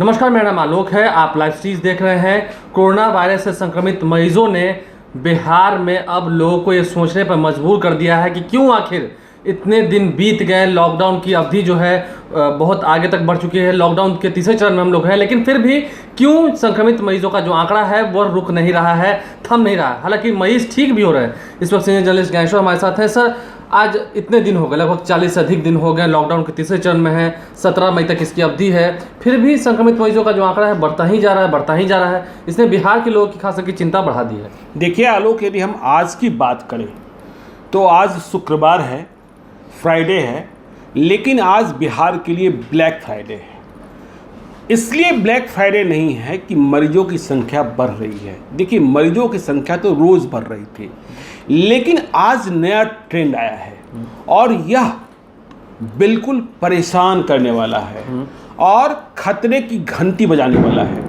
नमस्कार, मेरा नाम आलोक है। आप लाइव स्ट्रीज देख रहे हैं। कोरोना वायरस से संक्रमित मरीजों ने बिहार में अब लोगों को ये सोचने पर मजबूर कर दिया है कि क्यों आखिर इतने दिन बीत गए। लॉकडाउन की अवधि जो है बहुत आगे तक बढ़ चुकी है। लॉकडाउन के तीसरे चरण में हम लोग हैं, लेकिन फिर भी क्यों संक्रमित मरीजों का जो आंकड़ा है वो रुक नहीं रहा है, थम नहीं रहा। हालांकि मरीज ठीक भी हो रहे हैं। इस वक्त सीनियर जर्नलिस्ट ज्ञानेश्वर हमारे साथ हैं। सर, आज इतने दिन हो गए, लगभग 40 से अधिक दिन हो गए, लॉकडाउन के तीसरे चरण में है। 17 मई तक इसकी अवधि है, फिर भी संक्रमित मरीजों का जो आंकड़ा है बढ़ता ही जा रहा है। इसने बिहार के लोगों की खास करके चिंता बढ़ा दी है। देखिए आलोक, यदि हम आज की बात करें तो आज शुक्रवार है, फ्राइडे है, लेकिन आज बिहार के लिए ब्लैक फ्राइडे है। इसलिए ब्लैक फ्राइडे नहीं है कि मरीजों की संख्या बढ़ रही है। देखिए, मरीजों की संख्या तो रोज़ बढ़ रही थी, लेकिन आज नया ट्रेंड आया है और यह बिल्कुल परेशान करने वाला है और खतरे की घंटी बजाने वाला है।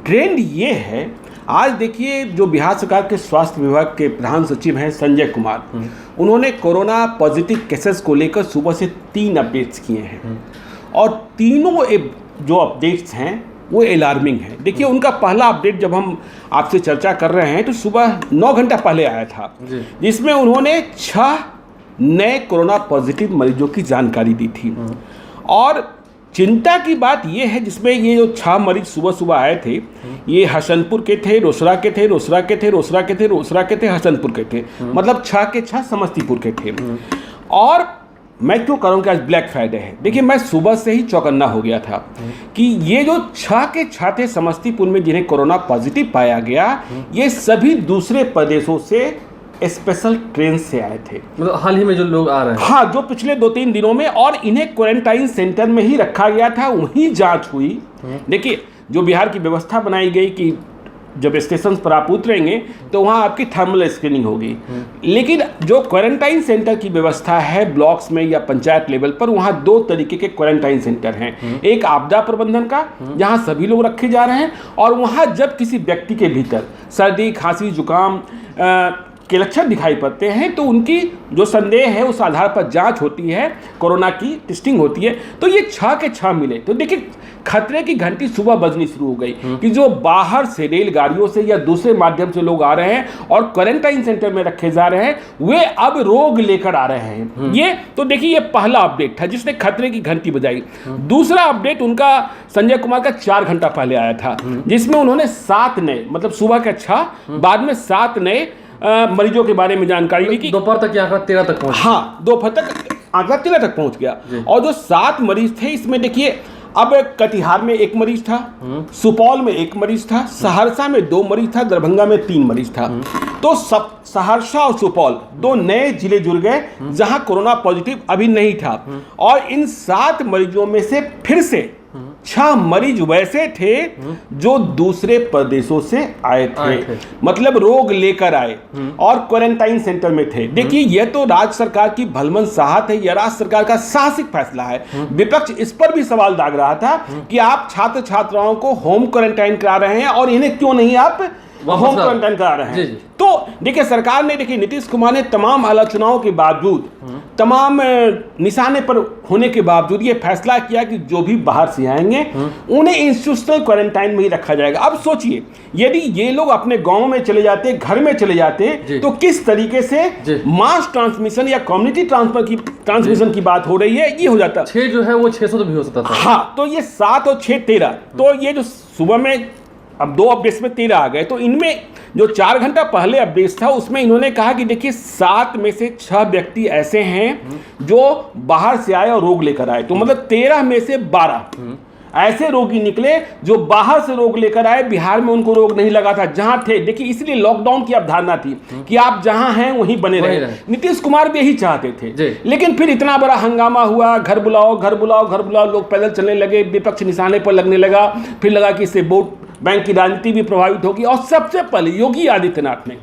ट्रेंड ये है, आज देखिए जो बिहार सरकार के स्वास्थ्य विभाग के प्रधान सचिव हैं संजय कुमार, उन्होंने कोरोना पॉजिटिव केसेस को लेकर सुबह से 3 अपडेट्स किए हैं और तीनों जो अपडेट्स हैं वो अलार्मिंग है। देखिए, उनका पहला अपडेट जब हम आपसे चर्चा कर रहे हैं तो सुबह 9 घंटा पहले आया था, जिसमें उन्होंने 6 नए कोरोना पॉजिटिव मरीजों की जानकारी दी थी। और चिंता की बात ये है, जिसमें ये जो 6 मरीज सुबह सुबह आए थे, ये हसनपुर के थे, रोसड़ा के थे, हसनपुर के थे, मतलब 6 के 6 समस्तीपुर के थे। और मैं क्यों कह रहा हूँ कि आज ब्लैक फ्राइडे है। देखिए, मैं सुबह से ही चौकन्ना हो गया था कि ये जो 6 के 6 थे समस्तीपुर में जिन्हें कोरोना पॉजिटिव पाया गया, ये सभी दूसरे प्रदेशों से स्पेशल ट्रेन से आए थे। मतलब हाल ही में जो लोग आ रहे हैं, हाँ, जो पिछले 2-3 दिनों में, और इन्हें क्वारंटाइन सेंटर में ही रखा गया था, वहीं जांच हुई। देखिए, जो बिहार की व्यवस्था बनाई गई कि जब स्टेशन पर आप उतरेंगे तो वहाँ आपकी थर्मल स्क्रीनिंग होगी, लेकिन जो क्वारंटाइन सेंटर की व्यवस्था है ब्लॉक्स में या पंचायत लेवल पर, वहाँ 2 तरीके के क्वारंटाइन सेंटर हैं। एक आपदा प्रबंधन का, जहाँ सभी लोग रखे जा रहे हैं, और वहाँ जब किसी व्यक्ति के भीतर सर्दी, खांसी, जुकाम के लक्षण दिखाई पड़ते हैं तो उनकी जो संदेह है उस आधार पर जांच होती है, कोरोना की टेस्टिंग होती है। तो ये 6 के 6 मिले। तो देखिए, खतरे की घंटी सुबह बजनी शुरू हो गई कि जो बाहर से रेलगाड़ियों से या दूसरे माध्यम से लोग आ रहे हैं और क्वारंटाइन सेंटर में रखे जा रहे हैं, वे अब रोग लेकर आ रहे हैं। ये तो देखिए, ये पहला अपडेट था जिसने खतरे की घंटी बजाई। दूसरा अपडेट उनका संजय कुमार का 4 घंटा पहले आया था, जिसमें उन्होंने 7 नए, मतलब सुबह का 6, बाद में 7 नए मरीजों के बारे में जानकारी दी कि दोपहर तक आंकड़ा 13 तक पहुंच। हाँ, दोपहर तक आंकड़ा 13 तक पहुंच गया। और जो 7 मरीज थे, इसमें देखिए, अब कटिहार में 1 मरीज था, सुपौल में 1 मरीज था, सहरसा में 2 मरीज था, दरभंगा में 3 मरीज था। तो सब सहरसा और सुपौल 2 नए जिले जुड़ गए जहां कोरोना पॉजिटिव अभी नहीं था। और इन 7 मरीजों में से फिर से 6 मरीज वैसे थे जो दूसरे प्रदेशों से आए थे, मतलब रोग लेकर आए और क्वारंटाइन सेंटर में थे। देखिए, यह तो राज्य सरकार की भलमन साहत है, यह राज्य सरकार का साहसिक फैसला है। विपक्ष इस पर भी सवाल दाग रहा था कि आप छात्र छात्राओं को होम क्वारंटाइन करा रहे हैं और इन्हें क्यों नहीं आप होम क्वारंटाइन करा रहे हैं। तो देखिए, सरकार ने, देखिए, नीतीश कुमार ने तमाम आलोचनाओं के बावजूद, तमाम निशाने पर होने के बावजूद ये फैसला किया कि जो भी बाहर से आएंगे उन्हें इंस्टीट्यूशनल क्वारंटाइन में ही रखा जाएगा। अब सोचिए, यदि ये लोग अपने गांव में चले जाते, घर में चले जाते, तो किस तरीके से मास ट्रांसमिशन या कम्युनिटी ट्रांसमिशन की बात हो रही है, ये हो जाता। 6 जो है वो 600 तो भी हो सकता था। हाँ, तो ये 7 और 6 13, तो ये जो सुबह में अब 2 अपडेट्स में 13 आ गए। तो इनमें जो 4 घंटा पहले अपडेट्स था उसमें इन्होंने कहा कि देखिए, 7 में से 6 व्यक्ति ऐसे हैं जो बाहर से आए और रोग लेकर आए। तो मतलब 13 में से 12 ऐसे रोगी निकले जो बाहर से रोग लेकर आए, बिहार में उनको रोग नहीं लगा था जहां थे। देखिए, इसलिए लॉकडाउन की अवधारणा थी कि आप जहां हैं वहीं बने रहे। नीतीश कुमार भी यही चाहते थे, लेकिन फिर इतना बड़ा हंगामा हुआ, घर बुलाओ, लोग पैदल चलने लगे, विपक्ष निशाने पर लगने लगा, फिर लगा कि इससे वोट बैंक की राजनीति भी प्रभावित होगी। और सबसे पहले योगी आदित्यनाथ ने,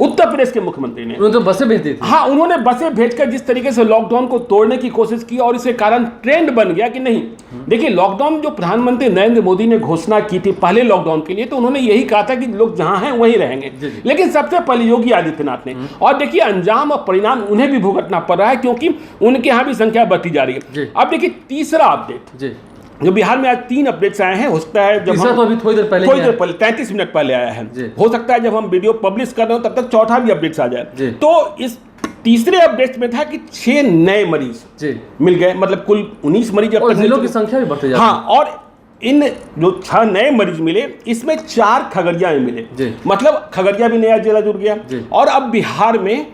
उत्तर प्रदेश के मुख्यमंत्री ने, उन्होंने तो बसें भेज दी थी। हाँ, उन्होंने बसें भेजकर जिस तरीके से लॉकडाउन को तोड़ने की कोशिश की और इसके कारण ट्रेंड बन गया कि नहीं। देखिए, लॉकडाउन जो प्रधानमंत्री नरेंद्र मोदी ने घोषणा की थी पहले लॉकडाउन के लिए, तो उन्होंने यही कहा था कि लोग जहां हैं वहीं रहेंगे, लेकिन सबसे पहले योगी आदित्यनाथ ने। और देखिए, अंजाम और परिणाम उन्हें भी भुगतना पड़ रहा है, क्योंकि उनके यहां भी संख्या बढ़ती जा रही है। अब देखिए, तीसरा अपडेट, जो बिहार में आज 3 अपडेट्स आए हैं, हो सकता है जब तीसरा तो अभी थोड़ी देर पहले 33 मिनट पहले आया है, हो सकता है जब हम वीडियो पब्लिश कर रहे हो तब तक चौथा भी अपडेट्स आ जाए। तो इस तीसरे अपडेट में था कि 6 नए मरीज मिल गए, मतलब कुल 19 मरीज अब तक, जिलों की संख्या भी बढ़ती जा रही है। हाँ, और इन जो 6 नए मरीज मिले इसमें 4 खगड़िया में मिले, मतलब खगड़िया भी नया जिला जुड़ गया। और अब बिहार में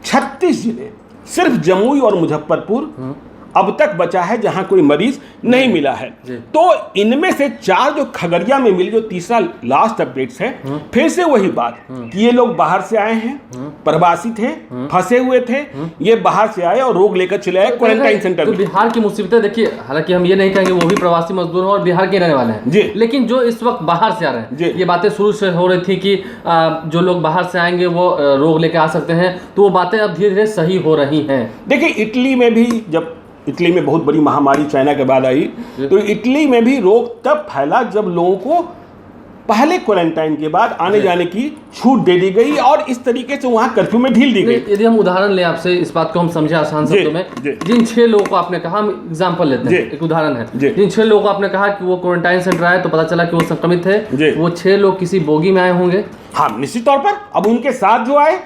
36 जिले, सिर्फ जमुई और मुजफ्फरपुर अब तक बचा है जहां कोई मरीज नहीं मिला है। तो इनमें से 4 जो खगड़िया में मिली, जो तीसरा लास्ट अपडेट्स है, फिर से वही बात कि ये लोग बाहर से आए हैं, प्रवासी थे, फंसे हुए थे, ये बाहर से आए और रोग लेकर चले आए क्वारंटाइन सेंटर में। तो बिहार की मुसीबतें देखिए, हालांकि हम ये नहीं कहेंगे वो भी प्रवासी मजदूर हैं और बिहार के रहने वाले हैं, लेकिन जो इस वक्त बाहर से आ रहे हैं, ये बातें शुरू से हो रही थी कि जो लोग बाहर से आएंगे वो रोग लेकर आ सकते हैं, तो वो बातें अब धीरे धीरे सही हो रही हैं। देखिए, इटली में भी, जब इटली में बहुत बड़ी महामारी चाइना के बाद आई, तो इटली में भी रोग तब फैला जब लोगों को पहले क्वारंटाइन के बाद आने जाने की छूट दे दी गई और इस तरीके से वहां कर्फ्यू में ढील दी गई। यदि हम उदाहरण लें आपसे, इस बात को हम समझे आसान शब्दों में, जिन 6 लोगों को आपने कहा, हम एग्जांपल लेते हैं, एक उदाहरण है, जिन 6 लोगों को आपने कहा कि वो क्वारंटाइन सेंटर आए तो पता चला कि वो संक्रमित थे, वो 6 लोग किसी बोगी में आए होंगे। हाँ, निश्चित तौर पर। अब उनके साथ जो आए,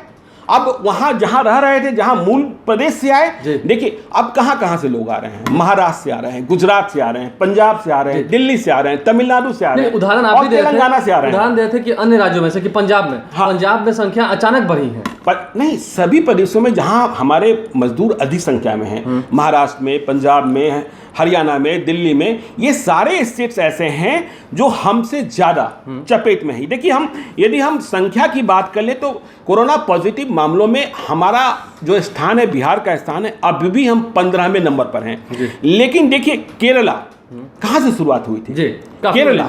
अब वहां जहां रह रहे थे, जहां मूल प्रदेश से आए, देखिए अब कहां से लोग आ रहे हैं, महाराष्ट्र से आ रहे हैं, गुजरात से आ रहे हैं, पंजाब से आ रहे हैं, दिल्ली से आ रहे हैं, तमिलनाडु से आ रहे हैं, उदाहरण आप भी तेलंगाना से आ रहे हैं। उदाहरण देते कि अन्य राज्यों में से कि पंजाब में संख्या अचानक बढ़ी है। नहीं, सभी प्रदेशों में जहां हमारे मजदूर अधिक संख्या में हैं, महाराष्ट्र में, पंजाब में, हरियाणा में, दिल्ली में, ये सारे स्टेट्स ऐसे हैं जो हमसे ज्यादा चपेट में ही। देखिए, यदि हम संख्या की बात कर ले तो कोरोना पॉजिटिव मामलों में हमारा जो स्थान है, बिहार का स्थान है, अभी भी हम 15वें नंबर पर हैं। लेकिन देखिए, केरला कहां से शुरुआत हुई थी? केरला,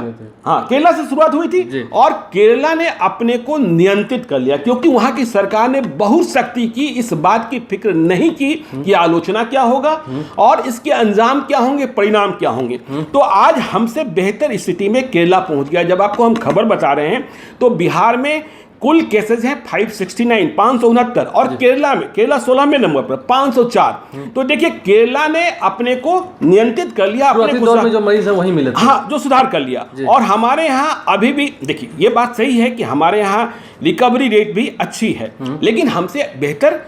हाँ, केरला से शुरुआत हुई थी और केरला ने अपने को नियंत्रित कर लिया, क्योंकि वहां की सरकार ने बहुत सख्ती की, इस बात की फिक्र नहीं की कि आलोचना क्या होगा और इसके अंजाम क्या होंगे, परिणाम क्या होंगे। तो आज हमसे बेहतर स्थिति में केरला पहुंच गया। जब आपको हम खबर बता रहे हैं तो बिहार में कुल केसेस हैं 569 और केरला 16वें नंबर पर 504। तो देखिए, केरला ने अपने को नियंत्रित कर लिया, अपने दौर में जो मरीज है वही मिले थे। हाँ, जो सुधार कर लिया। और हमारे यहाँ अभी भी, देखिए, ये बात सही है कि हमारे यहाँ रिकवरी रेट भी अच्छी है, लेकिन हमसे बेहतर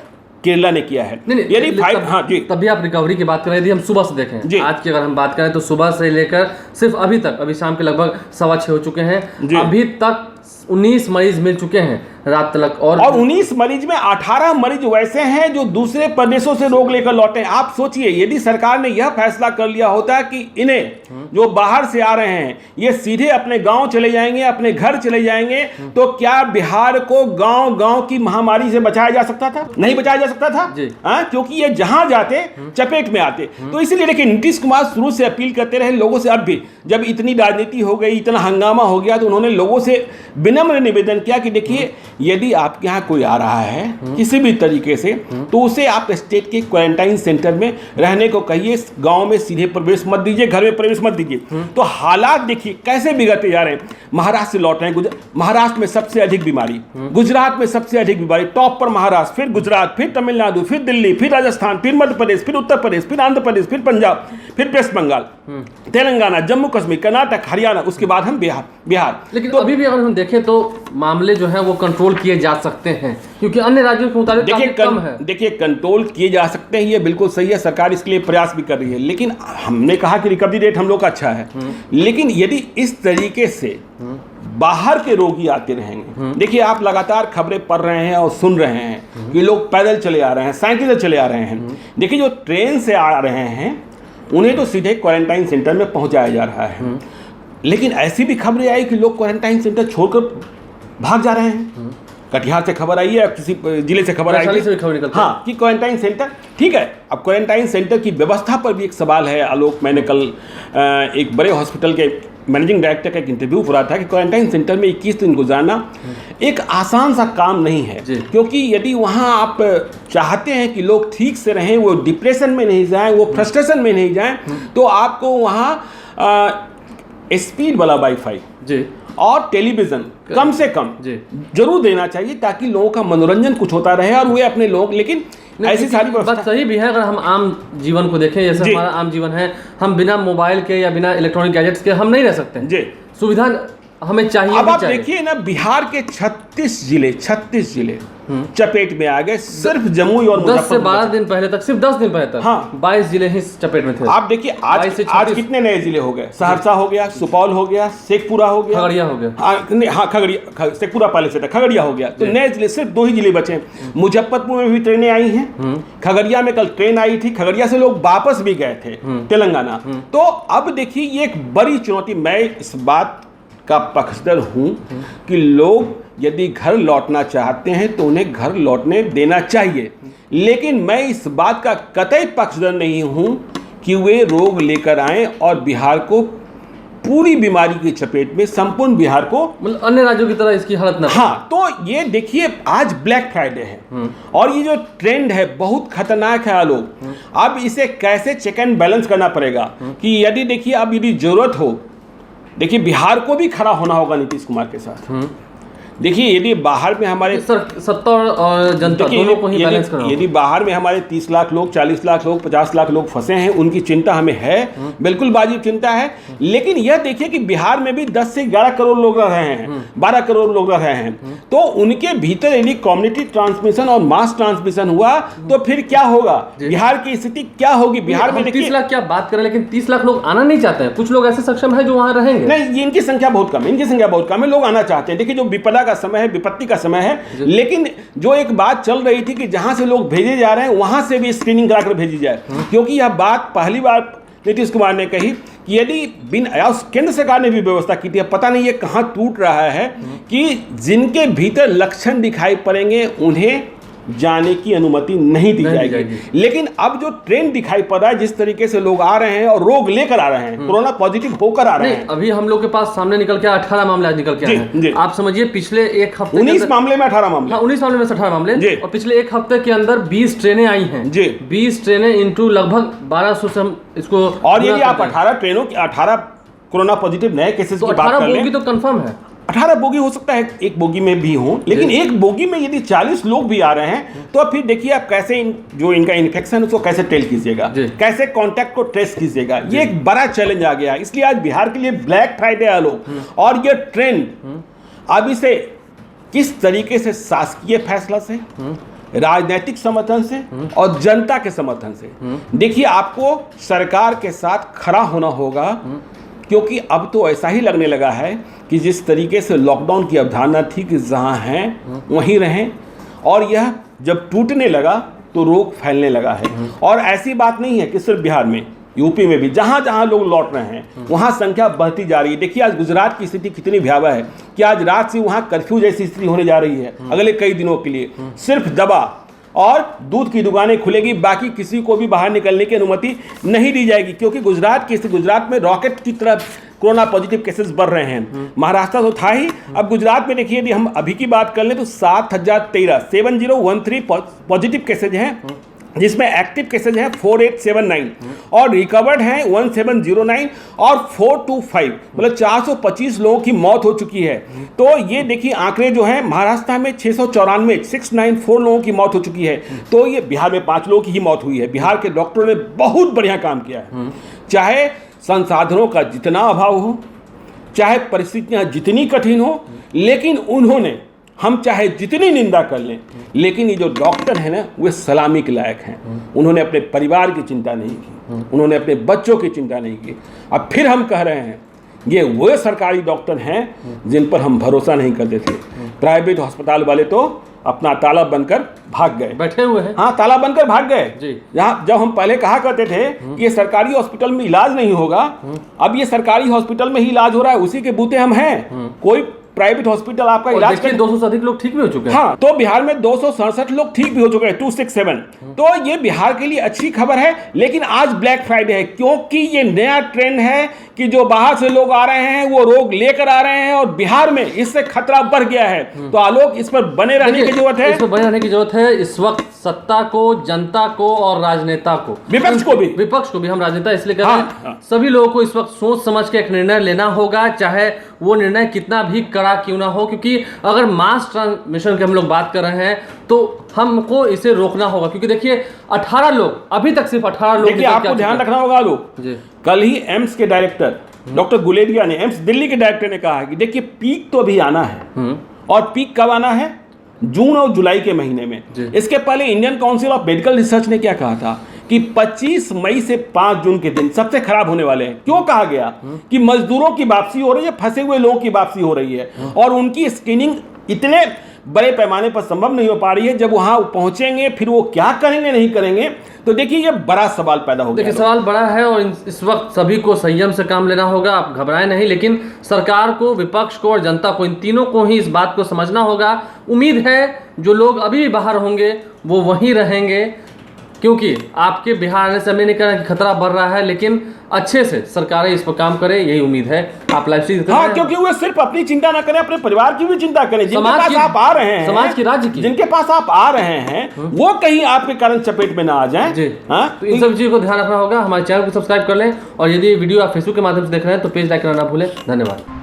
केरला ने किया है। यदि तभी आप रिकवरी की बात करें, यदि हम सुबह से देखें, आज की अगर हम बात करें तो सुबह से लेकर सिर्फ अभी तक, अभी शाम के लगभग 6:15 हो चुके हैं, अभी तक 19 मरीज मिल चुके हैं रात तक। और 19 मरीज में 18 मरीज वैसे हैं जो दूसरे प्रदेशों से रोग लेकर लौटे हैं। आप सोचिए, यदि सरकार ने यह फैसला कर लिया होता कि इन्हें जो बाहर से आ रहे हैं ये सीधे अपने गांव चले जाएंगे, अपने घर चले जाएंगे, तो क्या बिहार को गांव की महामारी से बचाया जा सकता था? नहीं बचाया जा सकता था, क्योंकि ये जहां जाते चपेट में आते। तो इसीलिए देखिए, नीतीश कुमार शुरू से अपील करते रहे लोगों से। अब भी जब इतनी राजनीति हो गई, इतना हंगामा हो गया, तो उन्होंने लोगों से विनम्र निवेदन किया कि देखिए, यदि आपके यहाँ कोई आ रहा है किसी भी तरीके से, तो उसे आप स्टेट के क्वारंटाइन सेंटर में रहने को कहिए, गांव में सीधे प्रवेश मत दीजिए, घर में प्रवेश मत दीजिए। तो हालात देखिए कैसे बिगड़ते जा रहे हैं। महाराष्ट्र से लौट रहे हैं, महाराष्ट्र में सबसे अधिक बीमारी, गुजरात में सबसे अधिक बीमारी, टॉप पर महाराष्ट्र, फिर गुजरात, फिर तमिलनाडु, फिर दिल्ली, फिर राजस्थान, फिर मध्य प्रदेश, फिर उत्तर प्रदेश, फिर आंध्र प्रदेश, फिर पंजाब, फिर वेस्ट बंगाल, तेलंगाना, जम्मू कश्मीर, कर्नाटक, हरियाणा, उसके बाद हम बिहार। लेकिन तो अभी भी अगर हम देखें तो मामले जो हैं वो कंट्रोल किए जा सकते हैं, क्योंकि अन्य राज्यों के मुताबिक काफी कम है। देखिए, कंट्रोल किए जा सकते हैं, ये बिल्कुल सही है, सरकार इसके लिए प्रयास भी कर रही है। लेकिन हमने कहा कि रिकवरी रेट हम लोग का अच्छा है, लेकिन यदि इस तरीके से बाहर के रोगी आते रहेंगे, देखिए आप लगातार खबरें पढ़ रहे हैं और सुन रहे हैं कि लोग पैदल चले आ रहे हैं, साइकिल से चले आ रहे हैं। देखिए, जो ट्रेन से आ रहे हैं उन्हें तो सीधे क्वारंटाइन सेंटर में पहुंचाया जा रहा है, लेकिन ऐसी भी खबरें आई कि लोग क्वारंटाइन सेंटर छोड़कर भाग जा रहे हैं। कटिहार से खबर आई है, किसी जिले से खबर आई है, हाँ, कि क्वारंटाइन सेंटर, ठीक है। अब क्वारंटाइन सेंटर की व्यवस्था पर भी एक सवाल है। आलोक, मैंने कल एक बड़े हॉस्पिटल के मैनेजिंग डायरेक्टर का एक इंटरव्यू हो रहा था कि क्वारंटाइन सेंटर में 21 दिन गुजारना एक आसान सा काम नहीं है, क्योंकि यदि वहाँ आप चाहते हैं कि लोग ठीक से रहें, वो डिप्रेशन में नहीं जाएं, वो फ्रस्ट्रेशन में नहीं जाएं, तो आपको वहाँ स्पीड वाला वाईफाई और टेलीविज़न कम से कम जरूर देना चाहिए, ताकि लोगों का मनोरंजन कुछ होता रहे और वे अपने लोग। लेकिन ऐसी सारी बात व्यवस्था। सही भी है। अगर हम आम जीवन को देखें, जैसे हमारा आम जीवन है, हम बिना मोबाइल के या बिना इलेक्ट्रॉनिक गैजेट्स के हम नहीं रह सकते हैं। जी, सुविधा हमें चाहिए। अब आप देखिए ना, बिहार के 36 जिले चपेट में आ गए, सिर्फ जमुई और 10 से 12 दिन पहले तक, सिर्फ 10 दिन पहले तक हाँ। 22 जिले ही चपेट में थे। आप देखिए आज कितने नए जिले हो गए। सहरसा हो गया, सुपौल हो गया, शेखपुरा हो गया, खगड़िया हो गया। हाँ खगड़िया, शेखपुरा पहले से था, खगड़िया हो गया। तो नए जिले सिर्फ 2 ही जिले बचे। मुजफ्फरपुर में भी ट्रेनें आई हैं, खगड़िया में कल ट्रेन आई थी, खगड़िया से लोग वापस भी गए थे तेलंगाना। तो अब देखिए ये एक बड़ी चुनौती, मैं इस बात का पक्षधर हूं कि लोग यदि घर लौटना चाहते हैं तो उन्हें घर लौटने देना चाहिए, लेकिन मैं इस बात का कतई पक्षधर नहीं हूं कि वे रोग लेकर आएं और बिहार को पूरी बीमारी की चपेट में, संपूर्ण बिहार को, मतलब अन्य राज्यों की तरह इसकी हालत ना। हाँ, तो ये देखिए आज ब्लैक फ्राइडे है और ये जो ट्रेंड है बहुत खतरनाक है आलोक। अब इसे कैसे चेक एंड बैलेंस करना पड़ेगा कि यदि देखिए अब यदि जरूरत हो, देखिए बिहार को भी खड़ा होना होगा नीतीश कुमार के साथ। देखिए यदि बाहर में हमारे सत्ता और जनता दोनों को ही बैलेंस करना, यदि बाहर में हमारे 30 लाख लोग, 40 लाख लोग, 50 लाख लोग फंसे हैं, उनकी चिंता हमें है, बिल्कुल वाजिब चिंता है। लेकिन यह देखिए कि बिहार में भी 10 से 11 करोड़ लोग रह रहे हैं, 12 करोड़ लोग रह रहे हैं। तो उनके भीतर यदि कम्युनिटी ट्रांसमिशन और मास ट्रांसमिशन हुआ तो फिर क्या होगा, बिहार की स्थिति क्या होगी। बिहार में 30 लाख क्या बात करें, लेकिन 30 लाख लोग आना नहीं चाहते हैं। कुछ लोग ऐसे सक्षम है जो वहां रहेंगे। नहीं, इनकी संख्या बहुत कम है, इनकी संख्या बहुत कम है, लोग आना चाहते हैं। देखिए जो विपदा का समय है, विपत्ति का समय है, लेकिन जो एक बात चल रही थी कि जहां से लोग भेजे जा रहे हैं वहां से भी स्क्रीनिंग कराकर भेजी जाए, क्योंकि यह बात पहली बार नीतीश कुमार ने कही कि यदि केंद्र सरकार ने भी व्यवस्था की थी, पता नहीं ये कहां टूट रहा है कि जिनके भीतर लक्षण दिखाई पड़ेंगे उन्हें जाने की अनुमति नहीं दी जाएगी। लेकिन अब जो ट्रेंड दिखाई पड़ रहा है, जिस तरीके से लोग आ रहे हैं और रोग लेकर आ रहे हैं, कोरोना पॉजिटिव होकर आ रहे हैं। अभी हम लोग के पास सामने निकल के 18 मामले आज निकल के आए हैं। आप समझिए पिछले एक हफ्ते 19 मामले में 18 मामले, 19 मामले में 18 मामले, और पिछले एक हफ्ते के अंदर 20 ट्रेनें आई हैं जी। 20 ट्रेनें इंटू लगभग 1200 से हम इसको, और यदि आप 18 ट्रेनों की 18 कोरोना पॉजिटिव नए केसेस की बात कर लें तो कंफर्म है 18 बोगी हो सकता है, एक बोगी में भी हो, लेकिन एक बोगी में यदि 40 लोग भी आ रहे हैं तो फिर देखिए आप कैसे जो इनका इन्फेक्शन है उसको कैसे टेल कीजिएगा, कैसे कांटेक्ट को ट्रेस कीजिएगा। ये एक बड़ा चैलेंज आ गया, इसलिए आज बिहार के लिए ब्लैक फ्राइडे आ लो। और ये ट्रेंड अब इसे किस तरीके से शासकीय फैसला से, राजनीतिक समर्थन से और जनता के समर्थन से, देखिए आपको सरकार के साथ खड़ा होना होगा, क्योंकि अब तो ऐसा ही लगने लगा है कि जिस तरीके से लॉकडाउन की अवधारणा थी कि जहां हैं वहीं रहें, और यह जब टूटने लगा तो रोग फैलने लगा है। और ऐसी बात नहीं है कि सिर्फ बिहार में, यूपी में भी जहां जहां लोग लौट रहे हैं वहां संख्या बढ़ती जा रही है। देखिए आज गुजरात की स्थिति कितनी भयावह है कि आज रात से वहां कर्फ्यू जैसी स्थिति होने जा रही है अगले कई दिनों के लिए। सिर्फ दवा और दूध की दुकानें खुलेगी, बाकी किसी को भी बाहर निकलने की अनुमति नहीं दी जाएगी, क्योंकि गुजरात में रॉकेट की तरह कोरोना पॉजिटिव केसेस बढ़ रहे हैं। महाराष्ट्र तो था ही, अब गुजरात में देखिए यदि हम अभी की बात कर लें तो 7013 पॉजिटिव केसेज हैं, जिसमें एक्टिव केसेज हैं 4879 और रिकवर्ड हैं 1709 और 425, मतलब 425 लोगों की मौत हो चुकी है। तो ये देखिए आंकड़े जो हैं, महाराष्ट्र में 694 लोगों की मौत हो चुकी है। तो ये बिहार में 5 लोगों की ही मौत हुई है। बिहार के डॉक्टरों ने बहुत बढ़िया काम किया है, चाहे संसाधनों का जितना अभाव हो, चाहे परिस्थितियां जितनी कठिन हो, लेकिन उन्होंने, हम चाहे जितनी निंदा कर लें, लेकिन ये जो डॉक्टर हैं ना, वे सलामी के लायक हैं। उन्होंने अपने परिवार की चिंता नहीं की, उन्होंने अपने बच्चों की चिंता नहीं की। अब फिर हम कह रहे हैं ये वो सरकारी डॉक्टर हैं जिन पर हम भरोसा नहीं करते थे। प्राइवेट अस्पताल वाले तो अपना ताला बनकर भाग गए, बैठे हुए हैं। हाँ, ताला बनकर भाग गए। यहाँ जब हम पहले कहा करते थे कि ये सरकारी हॉस्पिटल में इलाज नहीं होगा, अब ये सरकारी हॉस्पिटल में ही इलाज हो रहा है, उसी के बूते हम हैं। कोई प्राइवेट हॉस्पिटल आपका इलाज कर 200 से अधिक लोग ठीक भी हो चुके हैं। हाँ, तो बिहार में 267 लोग ठीक भी हो चुके हैं, 267। तो ये बिहार के लिए अच्छी खबर है। लेकिन आज ब्लैक फ्राइडे है, क्योंकि ये नया ट्रेंड है कि जो बाहर से लोग आ रहे हैं वो रोग लेकर आ रहे हैं, और बिहार में इससे खतरा बढ़ गया है। तो आलोक, इस पर बने रहने की जरूरत है। इस पर बने रहने की जरूरत है इस वक्त, सत्ता को, जनता को और राजनेता को, विपक्ष को भी। हम राजनेता इसलिए कह रहे हैं, सभी लोगों को इस वक्त सोच समझ के एक निर्णय लेना होगा, चाहे वो निर्णय कितना भी कड़ा क्यों ना हो। क्योंकि अगर मास ट्रांसमिशन की हम लोग बात कर रहे हैं तो हमको इसे रोकना होगा, क्योंकि देखिए 18 लोग, अभी तक सिर्फ 18 लोग। देखिए आपको ध्यान रखना होगा लोग, कल ही एम्स के डायरेक्टर डॉक्टर गुलेरिया ने, एम्स दिल्ली के डायरेक्टर ने कहा है कि देखिए पीक तो अभी आना है, और पीक कब आना है? जून और जुलाई के महीने में। इसके पहले Indian council of medical research ने क्या कहा था कि 25 मई से 5 जून के दिन सबसे खराब होने वाले हैं। क्यों कहा गया? कि मजदूरों की वापसी हो रही है, फंसे हुए लोगों की वापसी हो रही है, और उनकी स्क्रीनिंग इतने बड़े पैमाने पर संभव नहीं हो पा रही है। जब वहां पहुंचेंगे फिर वो क्या करेंगे नहीं करेंगे, तो देखिए ये बड़ा सवाल पैदा हो गया। देखिए सवाल बड़ा है, और इस वक्त सभी को संयम से काम लेना होगा। आप घबराएं नहीं, लेकिन सरकार को, विपक्ष को और जनता को, इन तीनों को ही इस बात को समझना होगा। उम्मीद है जो लोग अभी भी बाहर होंगे वो वहीं रहेंगे, क्योंकि आपके बिहार आने से हमें नहीं कहना कि खतरा बढ़ रहा है, लेकिन अच्छे से सरकारें इस पर काम करें, यही उम्मीद है। आप लाइव स्ट्रीम हाँ, क्योंकि वो सिर्फ अपनी चिंता ना करें, अपने परिवार की भी चिंता करें। जिनके पास आप आ रहे हैं, समाज की, राज्य की, जिनके पास आप आ रहे हैं, वो कहीं आपके कारण चपेट में ना आ जाएं। जी हाँ, तो इन सब चीज़ों को ध्यान रखना होगा। हमारे चैनल को सब्सक्राइब कर लें, और यदि वीडियो आप फेसबुक के माध्यम से देख रहे हैं तो पेज लाइक करना ना भूलें। धन्यवाद।